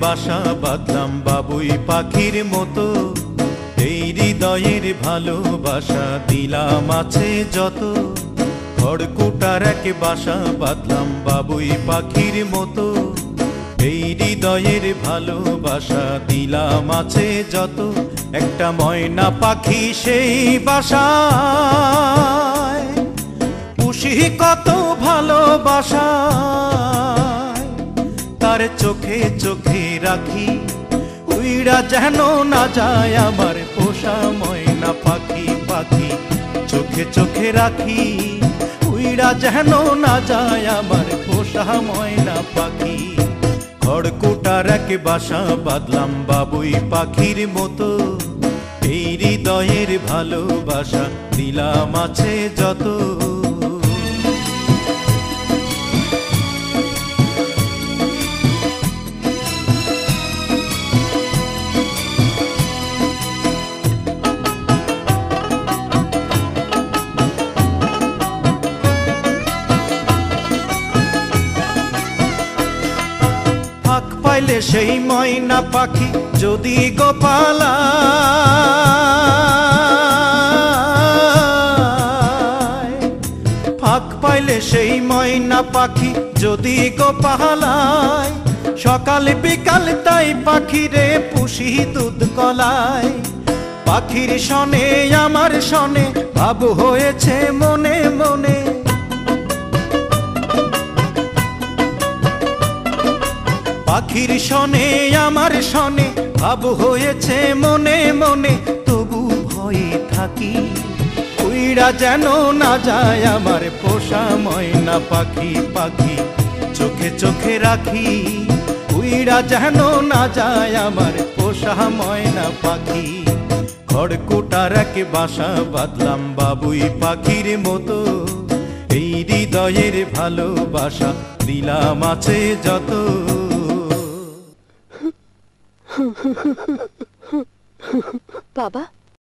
বাসা বাঁধলাম বাবুই পাখির মতো, এই হৃদয়ের ভালোবাসা দিলাম আছে যত। খড়কুটার এক বাসা বাঁধলাম বাবুই পাখির মতো, এই হৃদয়ের ভালোবাসা দিলাম আছে যত। একটা ময়না পাখি সেই বাসায় পুষি কত ভালোবাসা, তার চোখে চোখে রাখি উইড়া যেন না যায় আমার পোষা ময়না পাখি। পাখি চোখে চোখে রাখি উইড়া যেন না যায় আমার পোষা ময়না পাখি। খড়কুটার এক বাসা বাঁধলাম বাবুই পাখির মতো, এই হৃদয়ের ভালোবাসা দিলাম আছে যত। পাইলে সেই ময়না পাখি যদি গোপালা, ফাঁক পাইলে সেই ময়না পাখি যদি গোপালায়, সকাল বিকাল তাই পাখিরে পুষি দুধ কলায়। পাখির শনে আমার শনে ভাব হয়েছে মনে মনে, পাখির শনে আমার শনে ভাব হয়েছে মনে মনে। তবু ভয়ে থাকি উইড়া যেন না যায় আমার পোষা ময়না পাখি। পাখি চোখে চোখে রাখি উইড়া যেন না যায় আমার পোষা ময়না পাখি। খড়কুটার এক বাসা বাঁধলাম বাবুই পাখির মতো, এই হৃদয়ের ভালোবাসা দিলাম আছে যত। বাবা